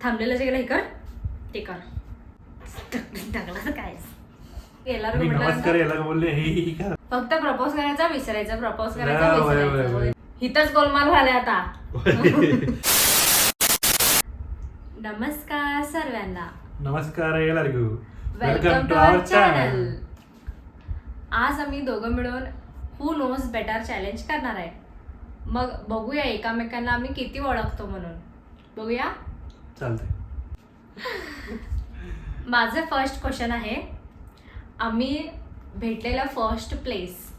थांबलेलं जे गेलं हे कर ते कर काय नमस्कार याला बोलले हे का फक्त प्रपोज करायचा विसरायचं प्रपोज करायचा विसरायचं हिथंच गोलमाल झाले आता. नमस्कार सर्वांना. नमस्कार ಎಲ್ಲರಿಗೂ वेलकम टू आवर चॅनल. आज आम्ही दोघं मिळून हू नोज बेटर चॅलेंज करणार आहे. मग बघूया एकामेकांना आम्ही किती ओळखतो म्हणून. बघूया. चालतंय. माझं फर्स्ट क्वेश्चन आहे, आम्ही भेटलेला फर्स्ट प्लेस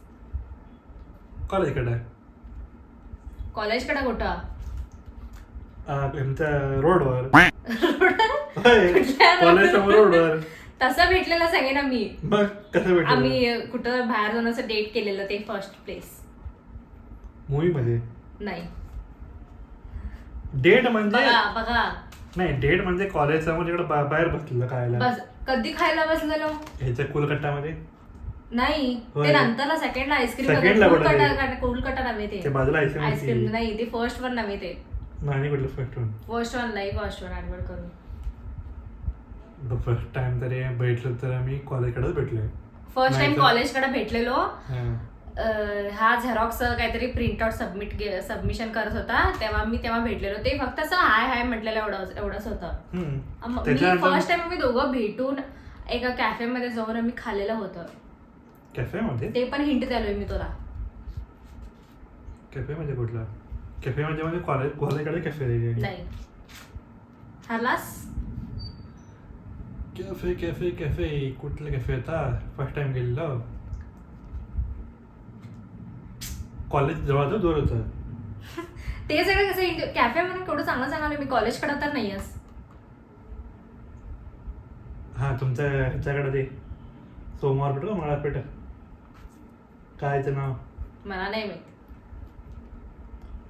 कॉलेजकडे कॉलेजकडे कुठं? आमच्या रोडवर कॉलेज समोर रोडवर. तसं भेटलेलं सांगे ना मी. मग कसं भेटलं? आम्ही कुठं बाहेर जाऊन असं डेट केलेलं ते फर्स्ट प्लेस. मूवी मध्ये नाही. डेट म्हणजे बघा नाही, डेट म्हणजे कॉलेज समोर इकडे बाहेर बसलेलं खायला. बस कधी खायला बसलेलो? ह्याच्या कुलकट्टामध्ये नाही, होय. ते नंतरला सेकंडला आईस्क्रीम सेकंडला कुलकटा नव्हे ते बाजूला आईस्क्रीम नाही, ते फर्स्ट वन नव्हे ते नाही कुठलं फर्स्ट वन. फर्स्ट वन नाही, फर्स्ट वन ऍडवर्ड करून. फर्स्ट टाइम तरी भेटलो तर आम्ही कॉलेजकडेच भेटलोय. फर्स्ट टाइम नाहीतर- कॉलेजकडे भेटलेलो. हा. हा झेरॉक्स काहीतरी प्रिंट आउट सबमिशन करत होता तेव्हा भेटलेलो. ते फक्त असं हाय हाय म्हटलेलं एवढंच होतं. मी त्याच्यानंतर- फर्स्ट टाइम आम्ही दोघं भेटून एका कॅफे मध्ये जाऊन आम्ही खाल्लेलं होतं. कॅफे मध्ये? ते पण हिंट द्यालोय मी तुला. कॅफे मध्ये कुठला? कॅफे मध्ये कॉलेजकडे कॅफे नाही. हरलास? कॅफे कॅफे कॅफे कुठला कॅफे होता फर्स्ट टाइम गेलेलो? कॉलेज जवळ दूर होतं. ते सगळं कसं कॅफे म्हणून केवढं चांगलं सांगायला मी. कॉलेजकडे तर नाहीयेस. हा तुमच्या ह्याच्याकडे ते सोमवार पेठ मंगळवार पेठ काय ते नाव? मला नाही माहित.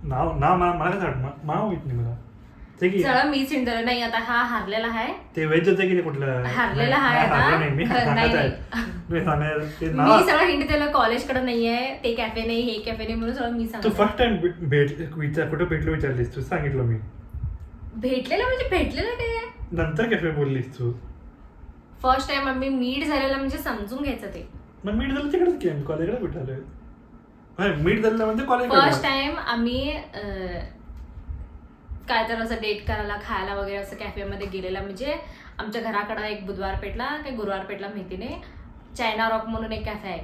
नाव मला काय नाव माहित नाही मला. ते की सगळं मीच हिंट दिलं. नाही आता हा हारलेला आहे. ते वेज होतं की ते कुठलं? हारलेला आहे आता. हारलं नाही मी. नाही, नाही. मी सांगायला ते मी नाव. सगळं हिंट दिलं. कॉलेजकडे नाहीये, ते कॅफे नाही, हे कॅफे नाही म्हणून सगळं मी तू सांगतो. फर्स्ट टाइम कुठं भेटलो विचारलीस तू? सांगितलं मी. भेटलेलं म्हणजे भेटलेलं काय? नंतर कॅफे बोललीस तू. फर्स्ट टाइम आम्ही मीट झालेला म्हणजे समजून घ्यायचं ते. मग मीट झालं तिकडेच की कॉलेजकडे भेटायला. मीट झालं म्हणजे कॉलेज. फर्स्ट टाइम आम्ही काय तर असं डेट करायला खायला वगैरे असं कॅफेमध्ये गेलेला. म्हणजे आमच्या घराकडं एक बुधवार पेठला काही गुरुवार पेठला माहिती नाही, चायना रॉक म्हणून एक कॅफे आहे,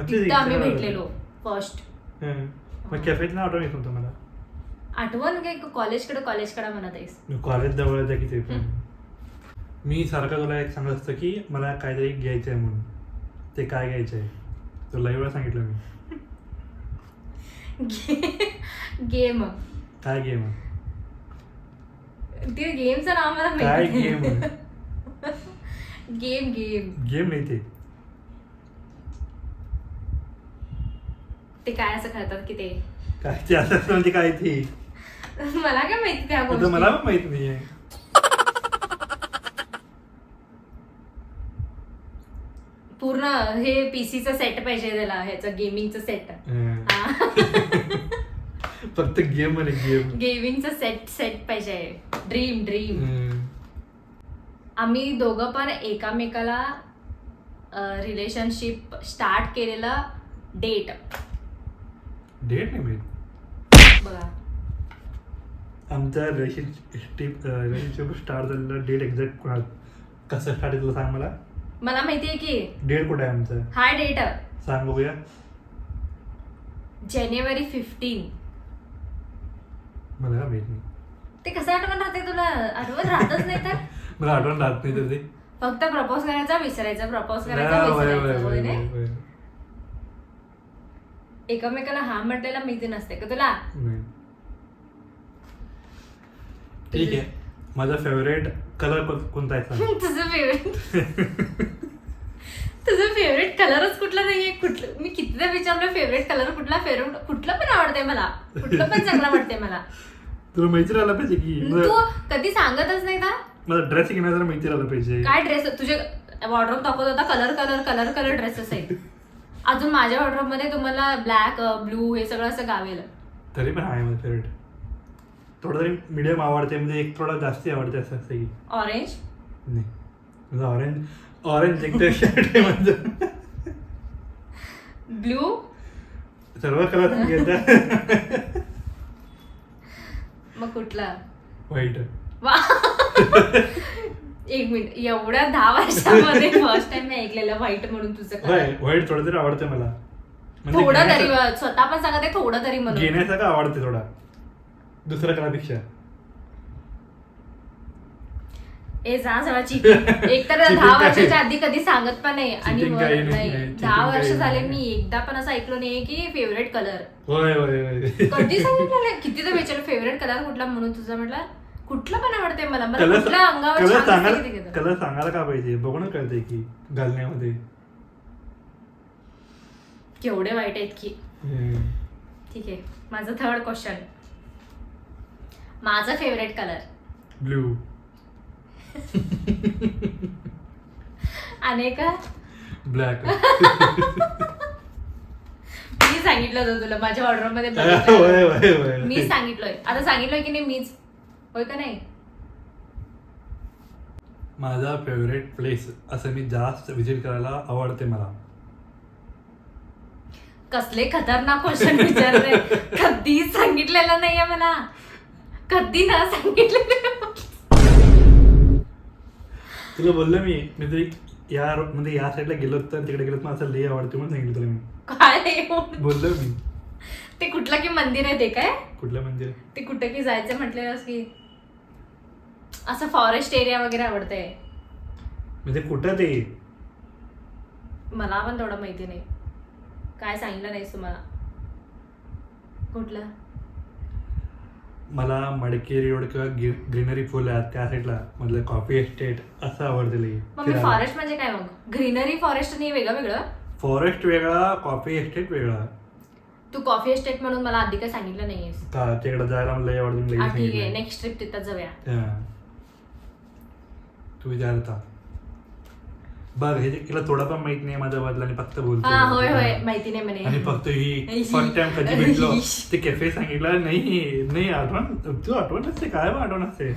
तिथं आम्ही भेटलेलो फर्स्ट. मग कॅफेचं नाव आठवण येत नव्हतं मला. आठवण काय कॉलेजकडे म्हणत आहेस? कॉलेज जवळच आहे की ते पण. मी सारखं तुला एक सांगत असतं की मला काहीतरी घ्यायचं आहे म्हणून. ते काय घ्यायचं आहे तुला एवढं सांगितलं मी. गेम. काय गेम? ते गेमचं नाव मला काय माहिती. गेम? गेम गेम नाही ते काय असं खेळतात की ते काय ते असं म्हणजे काय ते मला काय माहिती त्या आता मला पण माहित नाहीये. पूर्ण हे पीसीचं सेट पाहिजे त्याला, ह्याचं गेमिंगचं सेट. फक्त गेम मध्ये गेमिंगचं सेट पाहिजे. ड्रीम. आम्ही दोघं पण एकामेकाला रिलेशनशिप स्टार्ट केलेलं डेट नाही माहित. बघा. आमचा रिलेशनशिप स्टार्ट झालेला डेट एक्झॅक्ट कसं स्टार्ट तुला सांग मला. मला माहितीये की डेट कुठे आहे आमचं? हाय डेट सांग बघूया. जानेवारी 15. मला माहित नाही. ते कसं आठवण राहते तुला? आठवण राहतच नाही तर. मला आठवण राहत नाही तर ते फक्त प्रपोज करायचा विसरायचं, प्रपोज करायचा विसरायचं. एकमेकाला हा म्हटलेला माहिती नसते का तुला? ठीक आहे. माझा फेवरेट कलर कोणता आहे? तुझं फेवरेट कलरच कुठला नाहीये. कुठलं मी कितीदा विचारलं फेवरेट कलर कुठला? कुठलं पण आवडतंय मला, कुठलं पण चांगलं वाटतंय मला. तुला माहिती राहिला पाहिजे की. तू कधी सांगतच नाही का? मला ड्रेस घेण्याचं माहिती राहिलं पाहिजे. काय ड्रेस तुझे वॉर्डरोब दाखवत होता? कलर ड्रेसेस आहेत. अजून माझ्या वॉर्डरोब मध्ये तुम्हाला ब्लॅक, ब्लू हे सगळं असं गावेल. तरी पण आहे माझं फेवरेट. थोडं तरी मीडियम आवडते, म्हणजे एक थोडा जास्ती आवडते असं असतं की ऑरेंज, नाही म्हणजे ऑरेंज एकदम शर्ट आहे माझं. ब्लू, सर्व कलर सांगितलं. मग कुठला? व्हाईट. वा एक मिनिट, एवढ्या 10 वर्षामध्ये फर्स्ट टाइम मी ऐकलेलं व्हाईट म्हणून तुझं color. व्हाईट थोडं तरी आवडते मला, म्हणजे थोडं तरी स्वतः पण सांगते थोडं तरी म्हणून. घेण्यासारखं आवडते थोडा दुसऱ्या कलरपेक्षा. ए जा जरा चिटिंग. एक तर 10 वर्षाच्या आधी कधी सांगत पण नाही, आणि Cheating काही नाही नाही, 10 वर्ष cheating झाले काही मी एकदा पण असं ऐकलो नाही की फेवरेट कलर. होय होय होय. कधी सांगितलं किती तर विचारलं फेवरेट कलर कुठला म्हणून तुझा, म्हटलं कुठला पण आवडते मला, मला कलर कुठल्या अंगावर छान दिसतं किती घेतं. कलर सांगायला का पाहिजे, बघूनच कळते की घालण्यामध्ये. केवढे वाईट आहेत की. ठीक आहे, माझं थर्ड क्वेश्चन. माझा फेवरेट कलर ब्ल्यू. आणि का ब्लॅक. मी सांगितलं होतं तुला माझ्या ऑर्डर मध्ये होय होय होय. मी सांगितलंय, आता सांगितलंय की नाही मीच, होय का नाही? माझा फेवरेट प्लेस असं मी जास्त विजिट करायला आवडते मला. कसले खतरनाक क्वेश्चन विचारले. कधी सांगितलेलं नाहीये मला, कधी ना सांगितलेलं. तुला बोललो मी तरी म्हणजे या साईडला गेलो तर तिकडे गेलो तर मला असं लई आवडते म्हणून सांगितलं तुला मी. काय बोललो मी. ते कुठलं की मंदिर आहे ते काय? कुठलं मंदिर? ते कुठं की जायचं म्हटलं की असं फॉरेस्ट एरिया वगैरे आवडतंय. म्हणजे कुठं ते? मला पण तेवढं माहिती नाही, काय सांगितलं नाहीस तुम्हाला. कुठलं? मला मडकेरी रोड किंवा ग्रीनरी फुल आहे त्या साईडला मधलं कॉफी एस्टेट असं आवडते लई. मग मी फॉरेस्ट म्हणजे काय, मग ग्रीनरी फॉरेस्ट नाही वेगळं वेगळं? फॉरेस्ट वेगळा, कॉफी एस्टेट वेगळा. तू कॉफी एस्टेट म्हणून मला आधी काय सांगितलं नाहीयेस. का तिकडे जायला मला लई आवडते. हा ठीक आहे, नेक्स्ट ट्रिप तिथं जाऊया. तू विचारता बघ, हे तिला थोडं पण माहित नाही माझ्या बदला आणि फक्त बोलतो. हा होय होय, माहिती नाही म्हणे. आणि फक्त ही फर्स्ट टाइम कधी भेटलो ते कॅफे सांगितलं नाही आठवण, तू आठवण असते काय आठवण असते.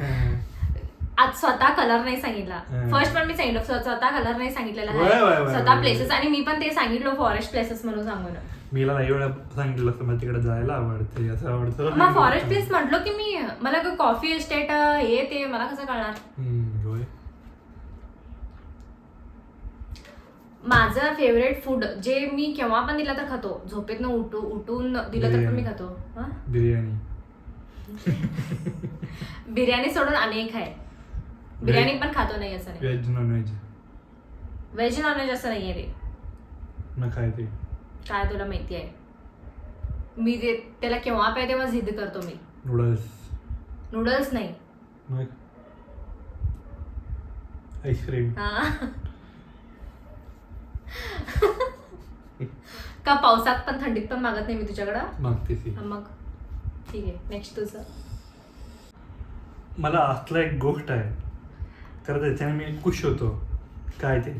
आज स्वतः कलर नाही सांगितला. फर्स्ट पण मी सांगितलं स्वतः कलर नाही सांगितलेला आहे, स्वतः प्लेसेस. आणि मी पण ते सांगितलं फॉरेस्ट प्लेसेस म्हणून सांगून. मीला नाही वेळा सांगितलं असतं मला तिकडे जायला आवडते असं आवडतं. मग फॉरेस्ट प्लेस म्हटलो की मी, मला कॉफी एस्टेट हे ते मला कसं कळणार. होय. माझं फेवरेट फूड जे मी केव्हा पण दिला तर खातो, झोपेतनं उठून दिलं तर पण मी खातो. बिर्याणी. बिर्याणी सोडून अनेक आहे. बिर्याणी पण खातो नाही असं नाही. Veg non veg? व्हेज नॉनव्हेज असं नाहीये रे. मग काय ते? काय तुला माहिती आहे, मी ते त्याला केव्हा पाहिजे तेव्हा जिद्द करतो मी. नूडल्स नाही. मग आईस्क्रीम. का पावसात पण थंडीत पण मागत नाही मी तुझ्याकडं. मागतेस. मग ठीक आहे, नेक्स्ट तुझं. मला असला एक गोष्ट आहे खरं त्याच्याने मी खुश होतो. काय ते?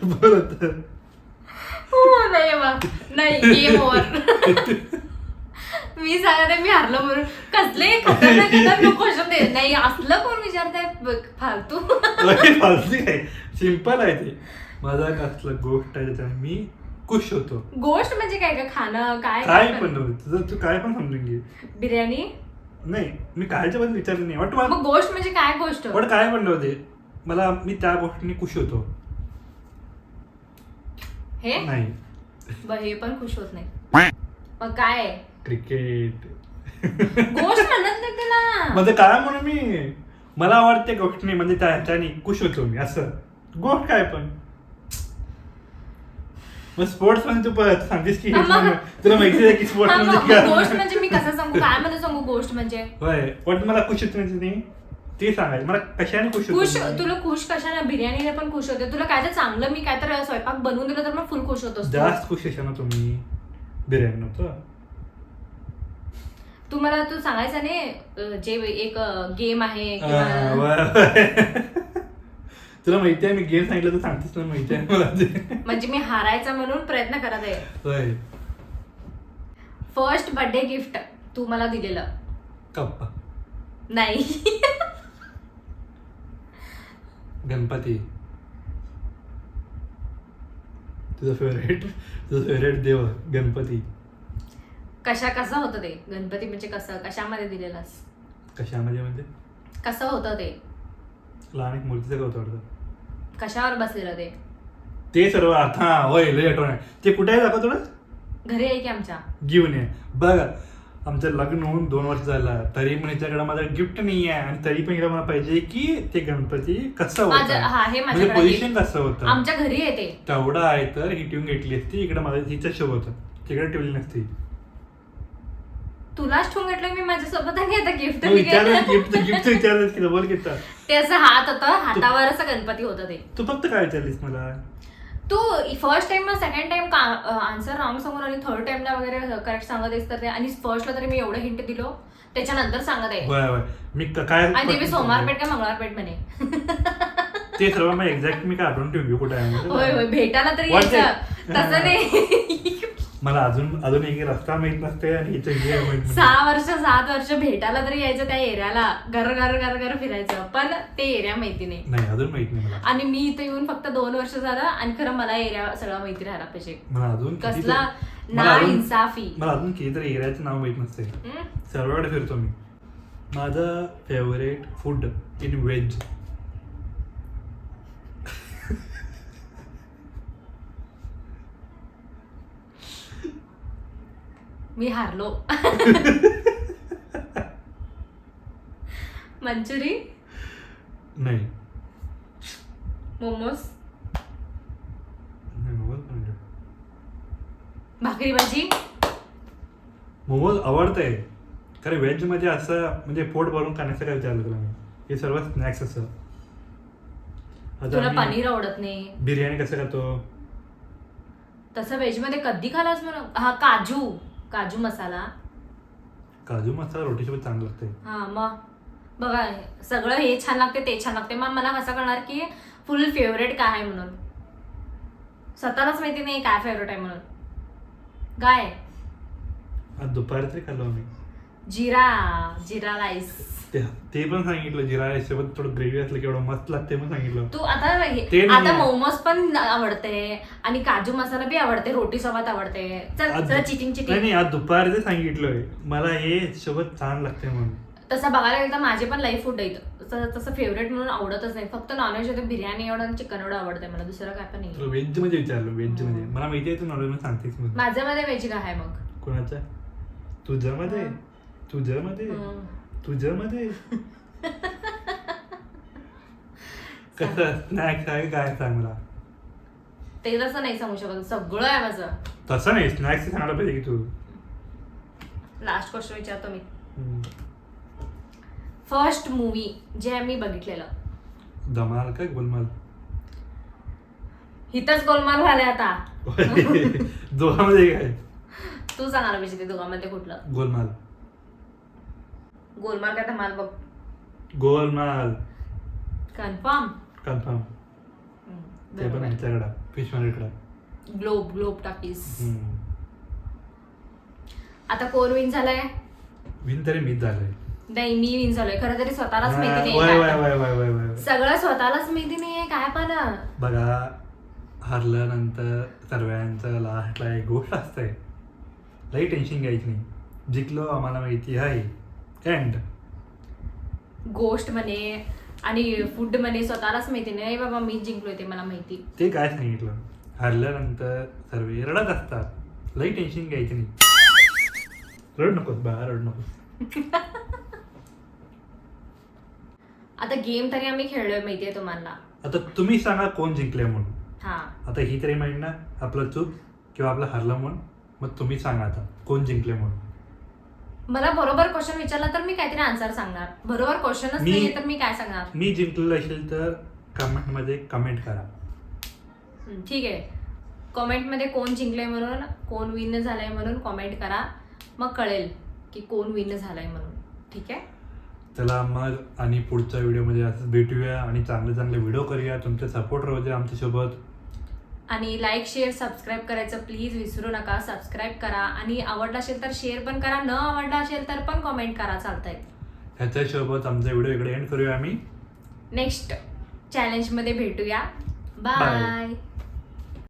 बरं तर नाही, गेम ओव्हर. मी सांगते मी हारलो म्हणून. कसले खतरनाक क्वेश्चन दे. नाही असलं कोण विचारताय फालतू. फालतू काय, सिंपल आहे ते. माझा कसलं गोष्ट आहे त्याच्याने मी खुश होतो. गोष्ट म्हणजे काय का खाणं काय पण तुझं, तू काय पण समजून घे. बिर्याणी नाही, मी कायच्या बद्दल विचारलं नाही. वाटतं मग गोष्ट म्हणजे काय गोष्ट. पण काय पण नव्हते मला, मी त्या गोष्टीने खुश होतो. हे नाही हे पण खुश होत नाही. मग काय? क्रिकेट. गोष्ट म्हणत नाही त्याला. म्हणजे काय म्हणू मी, मला आवडते गोष्ट नाही म्हणजे त्याच्याने खुश होतो मी असं. गोष्ट काय पण मग स्पोर्ट्स म्हणजे तू सांगतेस की तुला माहिती आहे की स्पोर्ट्स म्हणजे गोष्ट म्हणजे मी कसं सांगू, काय म्हणून सांगू गोष्ट म्हणजे. होय, पण मला खुश होत नाही ते सांगायचं. मला कशाने खुश खुश, तुला खुश कशाने? बिर्याणीने पण खुश होते. तुला काय तर चांगलं मी काय तर स्वयंपाक बनवून दिलं तर मग फुल खुश होतो. जास्त खुश आहे ना तुम्ही बिर्याणी नव्हतं. तू सांगायचं नाही जे एक गेम आहे. तुला माहिती आहे मी गेम सांगितलं तर सांगतेस ना, माहिती आहे मला. म्हणजे मी हारायचा म्हणून प्रयत्न करत आहे. फर्स्ट बर्थडे गिफ्ट तू मला दिलेलं. कप्पा. नाही. गणपती. तुझं फेवरेट देव गणपती. कसं होतं ते गणपती म्हणजे कशामध्ये दिलेलास? कशामध्ये म्हणजे कसं होतं ते? लहान एक मूर्तीचं होतं वाटतं. कशावर बसलेलं ते? ते सर्व आता होय लय आठवण आहे. ते कुठे आहे दाखव तुला? घरी आहे की आमच्या. घेऊन ये. बघ आमचं लग्न होऊन 2 वर्ष झालं तरी पण हिच्याकडे माझं गिफ्ट नाही आहे आणि तरी पण हिला मला पाहिजे की ते गणपती कसं हे होतं माझ्याकडे पोझिशन कसं होतं. आमच्या घरी आहे ते. तेवढं आहे तर ही ठेवून घेतली असती इकडे माझं हिच्या सोबत तिकडे ठेवली नसती. तुलाच ठेवून घेतलं मी माझ्यासोबत आणि आता गिफ्ट गिफ्ट विचारलं की बोल घेतात. ते असं हात होतं हातावर असं गणपती होतं ते. तू फक्त काय विचारलीस मला? तू first time second time answer wrong सांगून आणि थर्ड टाइमला वगैरे करेक्ट सांगत आहेस तर ते. आणि फर्स्टला तरी मी एवढं हिंट दिलो त्याच्यानंतर सांगत आहे. होय मी काय आणि ते मी सोमवारपेठ का मंगळवारपेठ म्हणे. ते सर्व मी एक्झॅक्ट मी काय आठवण ठेवून घेऊ कुठे आहे. होय भेटायला तरी यायचं तसं नाही. मला अजून एक रस्ता माहित नसते आणि 7 वर्ष भेटायला तरी यायचं त्या एरियाला. घर फिरायचं पण ते एरिया माहिती नाही अजून माहिती नाही मला. आणि मी इथं येऊन फक्त 2 वर्ष झालं आणि खरं मला एरिया सगळं माहिती राहायला पाहिजे. मला अजून कसला ना इन्साफी. मला अजून कितीतरी एरियाचं नाव माहित नसते. सर्वकडे फिरतो मी. माझं फेवरेट फूड इन व्हेज. मी हारलो. मंचुरी. नाही. मोमोज. भाकरी भाजी. मोमोज आवडतंय खरं व्हेज मध्ये असं म्हणजे पोट भरून खाण्याचं काय विचारलं तुला मी. हे सर्व स्नॅक्स असं. तुला पनीर आवडत नाही. बिर्याणी कसं खातो तसं व्हेज मध्ये कधी खालास म्हणून. हा काजू मसाला रोटीसोबत चांगलं लागते. हा मग बघा सगळं हे छान लागते ते छान लागते. मग मला कसं कळणार की फुल फेवरेट काय आहे म्हणून. स्वतःलाच माहिती नाही काय फेवरेट आहे म्हणून. काय आज दुपारी तरी खाल्लो मी जिरा राईस. ते पण सांगितलं जिरा राईस सोबत थोडं ग्रेव्ही असलं की एवढं मस्त लागते पण सांगितलं. तू आता मोमोज पण आवडते आणि काजू मसाला बी आवडते रोटी सोबत आवडते. चल चिटिंग नाही आज दुपारी ते सांगितलंय मला हे सोबत छान लागते म्हणून. तसं बघायला गेलं तर माझे पण लाईफ फूड आहेत तसं फेवरेट म्हणून आवडतच नाही. फक्त नॉनव्हेज मध्ये बिर्याणी एवढं आणि चिकन एवढं आवडतंय मला. दुसरं काय पण नाही. व्हेज मध्ये विचारलं. व्हेज मध्ये मला माहिती आहे तू नॉनव्हेज मध्ये सांगतेस. माझ्यामध्ये व्हेज काय आहे मग? कोणाच्या? तुझ्यामध्ये कसं स्नॅक्स आहे काय सांग मला. ते तसं नाही सांगू शकत. सगळं आहे माझं. तसं नाही स्नॅक्स सांगायला पाहिजे की तू. लास्ट क्वेश्चन विचारतो मी. फर्स्ट मूवी जे मी बघितलेलं. धमाल का गोलमाल? हिथंच गोलमाल झाले आता. दोघांमध्ये काय तू सांगायला पाहिजे ते दोघांमध्ये कुठलं? गोलमाल काय धमाल बघ. गोलमाल कन्फर्म. ते पण ह्याच्याकडं फिश मार्केटकडं. ग्लोब टाकीस. आता कोण विन झालाय? विन तरी मीच झालंय. नाही मी विन झालोय. खरं तरी स्वतःलाच माहिती नाही. सगळं स्वतःलाच माहिती नाहीये काय पण. बघा हरल्यानंतर सर्वांचं लास्टला एक गोष्ट असते. लई टेन्शन घ्यायची नाही. जिंकलो आम्हाला माहिती आहे. एंड गोष्ट म्हणे आणि फूड म्हणे स्वतःलाच माहिती नाही बाबा मी जिंकलोय ते मला माहिती. ते काय सांगितलं हरल्यानंतर सर्व रडत असतात. लई टेन्शन घ्यायची नाही. रड नकोस बाळा रड नकोस. आता गेम तरी आम्ही खेळलोय माहितीये तुम्हाला. आता तुम्ही सांगा कोण जिंकले म्हणून. हा आता ही तरी माहिती ना आपलं चूक किंवा आपलं हरलं म्हणून. मग तुम्ही सांगा आता कोण जिंकले म्हणून. मला बरोबर क्वेश्चन विचारला तर मी काहीतरी आन्सर सांगणार. बरोबर क्वेश्चनच नाही तर मी काय सांगणार. मी जिंकलेलं असेल तर कमेंट मध्ये कमेंट करा. ठीक आहे. कमेंट मध्ये कोण जिंकलंय म्हणून कोण विन झालंय म्हणून कमेंट करा. मग कळेल की कोण विन झालाय म्हणून. ठीक आहे. चला मग आणि पुढच्या व्हिडिओमध्ये असं भेटूया आणि चांगले व्हिडिओ करूया. तुमचे सपोर्ट राहू द्या आमच्यासोबत. आणि लाईक शेअर सबस्क्राईब करायचं प्लीज विसरू नका. सबस्क्राईब करा आणि आवडला असेल तर शेअर पण करा, न आवडला असेल तर पण कमेंट करा, चालतंय. ह्याच्यासोबत आमचा व्हिडिओ इकडे एंड करूया आम्ही. नेक्स्ट चॅलेंजमध्ये भेटूया. Bye. बाय.